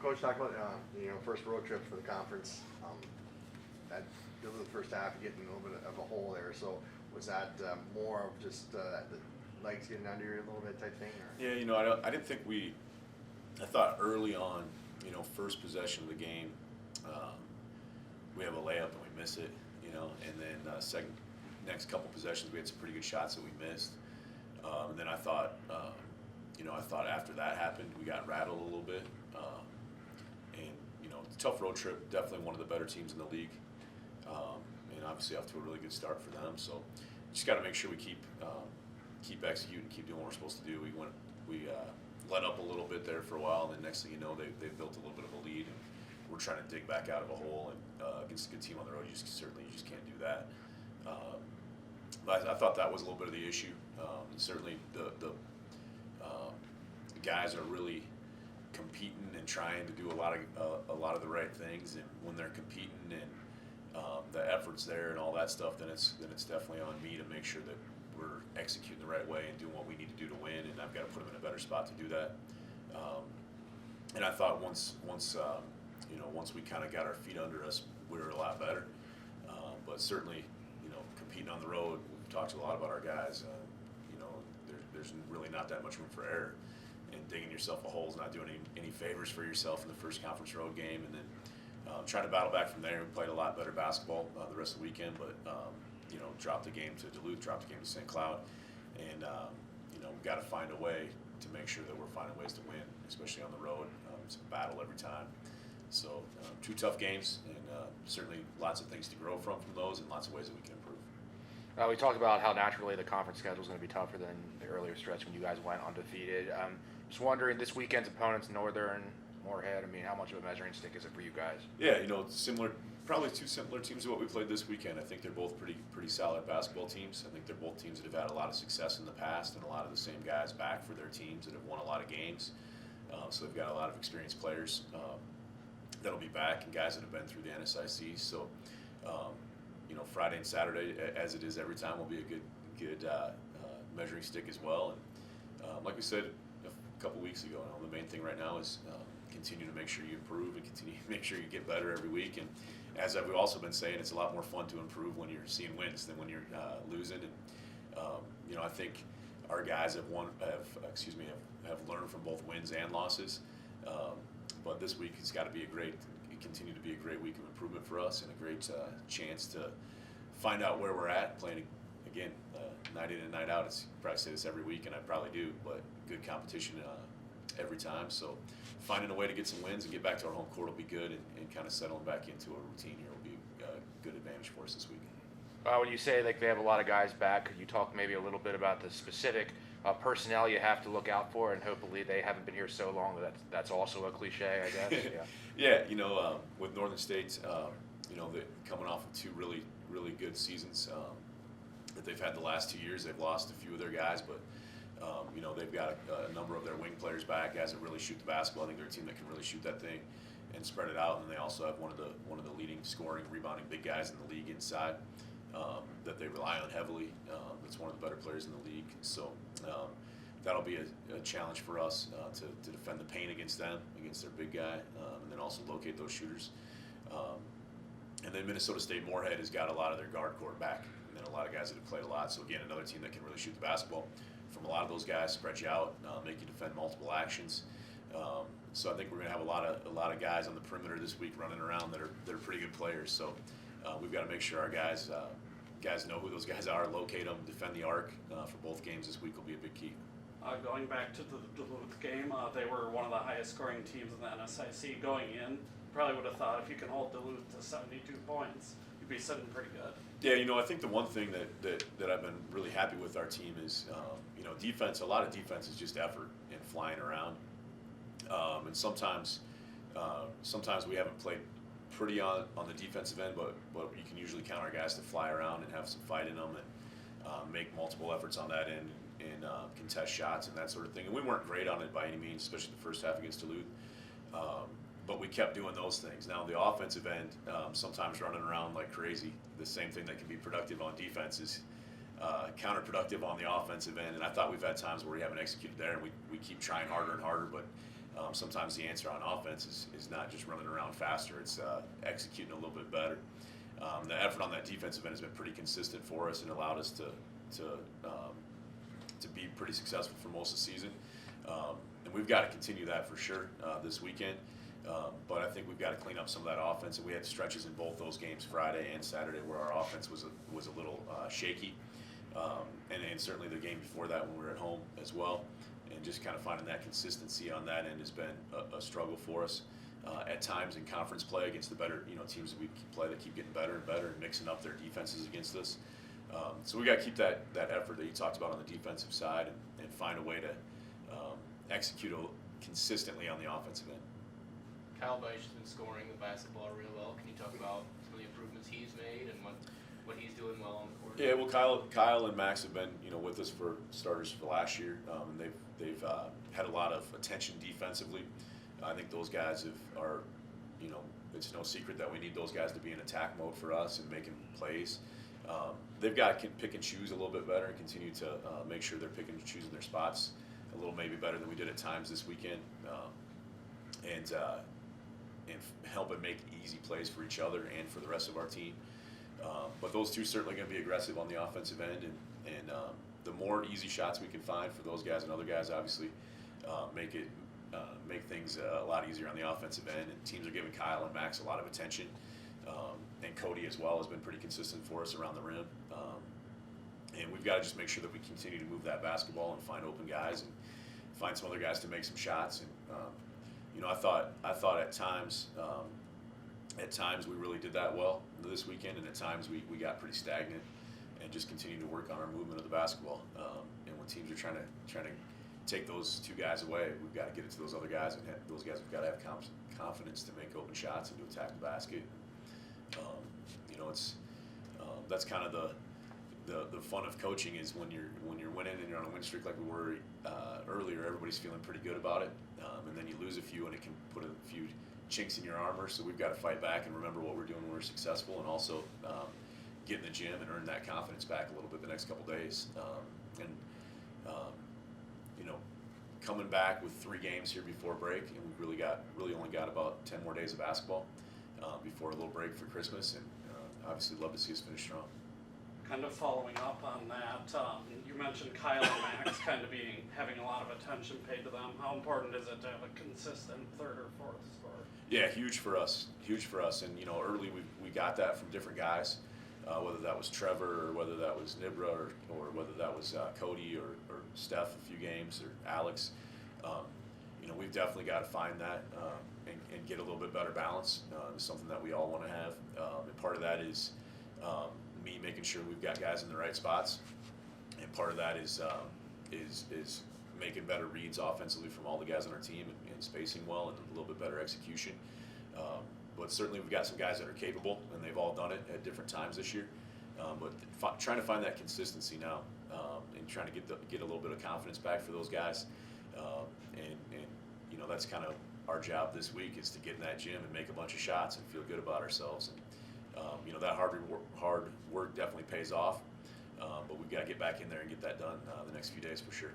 Coach, talk about first road trip for the conference. That this was the first half, getting a little bit of a hole there. So was that more of just the legs getting under you a little bit type thing? Or? Yeah, I didn't think I thought early on, first possession of the game, we have a layup and we miss it, and then next couple possessions we had some pretty good shots that we missed. And then I thought after that happened, we got rattled a little bit. And tough road trip, definitely one of the better teams in the league. And obviously off to a really good start for them. So just got to make sure we keep executing, keep doing what we're supposed to do. We let up a little bit there for a while, and then next thing you know, they've built a little bit of a lead, and we're trying to dig back out of a hole. And against a good team on the road, you just can't do that. But I thought that was a little bit of the issue. Certainly the guys are really competing and trying to do a lot of the right things, and when they're competing and the effort's there and all that stuff, then it's definitely on me to make sure that we're executing the right way and doing what we need to do to win, and I've got to put them in a better spot to do that. And I thought once we kind of got our feet under us, we were a lot better. But certainly, competing on the road, we've talked a lot about our guys. There's really not that much room for error, and digging yourself a hole is not doing any favors for yourself in the first conference road game. And then trying to battle back from there. We played a lot better basketball the rest of the weekend, but dropped the game to Duluth, dropped the game to St. Cloud, and we've got to find a way to make sure that we're finding ways to win, especially on the road. It's a battle every time. So 2 tough games, and certainly lots of things to grow from those, and lots of ways that we can improve. We talked about how naturally the conference schedule is going to be tougher than the earlier stretch when you guys went undefeated. Just wondering, this weekend's opponents, Northern, Moorhead, how much of a measuring stick is it for you guys? Yeah, similar, probably 2 similar teams to what we played this weekend. I think they're both pretty solid basketball teams. I think they're both teams that have had a lot of success in the past, and a lot of the same guys back for their teams that have won a lot of games. So they've got a lot of experienced players that'll be back, and guys that have been through the NSIC. So, Friday and Saturday, as it is every time, will be a good measuring stick as well. And like we said a couple weeks ago, the main thing right now is continue to make sure you improve and continue to make sure you get better every week. And as we've also been saying, it's a lot more fun to improve when you're seeing wins than when you're losing. And I think our guys have learned from both wins and losses. But this week has got to continue to be a great week of improvement for us, and a great chance to find out where we're at playing again night in and night out. You probably say this every week, and I probably do, but good competition every time. So finding a way to get some wins and get back to our home court will be good, and kind of settling back into a routine here will be a good advantage for us this week. When you say they have a lot of guys back, could you talk maybe a little bit about the specific personnel you have to look out for, and hopefully they haven't been here so long that's also a cliche, I guess. Yeah. With Northern State, they're coming off of 2 really good seasons that they've had the last 2 years. They've lost a few of their guys, but they've got a number of their wing players back, guys that really shoot the basketball. I think they're a team that can really shoot that thing and spread it out. And they also have one of the leading scoring, rebounding big guys in the league inside that they rely on heavily. That's one of the better players in the league. So that'll be a challenge for us to defend the paint against them, against their big guy, and then also locate those shooters. And then Minnesota State Moorhead has got a lot of their guard court back, and then a lot of guys that have played a lot. So again, another team that can really shoot the basketball from a lot of those guys, spread you out, make you defend multiple actions. So I think we're going to have a lot of guys on the perimeter this week running around that are pretty good players. So we've got to make sure our guys know who those guys are, locate them, defend the arc for both games this week will be a big key. Going back to the Duluth game, they were one of the highest scoring teams in the NSIC going in. Probably would have thought if you can hold Duluth to 72 points, you'd be sitting pretty good. Yeah, I think the one thing that I've been really happy with our team is, defense. A lot of defense is just effort and flying around. And sometimes we haven't played pretty on the defensive end, but you can usually count our guys to fly around and have some fight in them and make multiple efforts on that end and contest shots and that sort of thing. And we weren't great on it by any means, especially the first half against Duluth. But we kept doing those things. Now, the offensive end, sometimes running around like crazy, the same thing that can be productive on defense is counterproductive on the offensive end. And I thought we've had times where we haven't executed there, and we keep trying harder and harder. But Sometimes the answer on offense is not just running around faster; it's executing a little bit better. The effort on that defensive end has been pretty consistent for us and allowed us to be pretty successful for most of the season. And we've got to continue that for sure this weekend. But I think we've got to clean up some of that offense. And we had stretches in both those games, Friday and Saturday, where our offense was a little shaky. And certainly the game before that when we were at home as well. And just kind of finding that consistency on that end has been a struggle for us. At times in conference play against the better teams that we play that keep getting better and better and mixing up their defenses against us. So we got to keep that effort that you talked about on the defensive side and find a way to execute consistently on the offensive end. Kyle Beisch has been scoring the basketball real well. Can you talk about some of the improvements he's made and what he's doing well on the court? Yeah, well, Kyle and Max have been with us for starters for last year, and they've had a lot of attention defensively. I think those guys are it's no secret that we need those guys to be in attack mode for us and making plays. They've got to pick and choose a little bit better and continue to make sure they're picking and choosing their spots a little maybe better than we did at times this weekend, and help and make easy plays for each other and for the rest of our team. But those two certainly going to be aggressive on the offensive end, and the more easy shots we can find for those guys and other guys, obviously, make things a lot easier on the offensive end. And teams are giving Kyle and Max a lot of attention, and Cody as well has been pretty consistent for us around the rim. And we've got to just make sure that we continue to move that basketball and find open guys and find some other guys to make some shots. And I thought at times we really did that well this weekend, and at times we got pretty stagnant and just continued to work on our movement of the basketball. And when teams are trying to take those two guys away, we've got to get it to those other guys, and those guys have got to have confidence to make open shots and to attack the basket. That's kind of the fun of coaching is when you're winning and you're on a win streak like we were earlier. Everybody's feeling pretty good about it, and then you lose a few, and it can put a few chinks in your armor. So we've got to fight back and remember what we're doing when we're successful, and also get in the gym and earn that confidence back a little bit the next couple days. Coming back with 3 games here before break, and we've really only got about 10 more days of basketball before a little break for Christmas, and obviously love to see us finish strong. Kind of following up on that, you mentioned Kyle and Max kind of having a lot of attention paid to them. How important is it to have a consistent third or fourth scorer? Yeah, huge for us. And early we got that from different guys, whether that was Trevor or whether that was Nibra or whether that was Cody or Steph a few games or Alex. We've definitely got to find that and get a little bit better balance. It's something that we all want to have, and part of that is me making sure we've got guys in the right spots, and part of that is making better reads offensively from all the guys on our team and spacing well and a little bit better execution. But certainly we've got some guys that are capable, and they've all done it at different times this year. But trying to find that consistency now, and trying to get a little bit of confidence back for those guys, and that's kind of our job this week is to get in that gym and make a bunch of shots and feel good about ourselves. And that hard work definitely pays off, but we've got to get back in there and get that done the next few days for sure.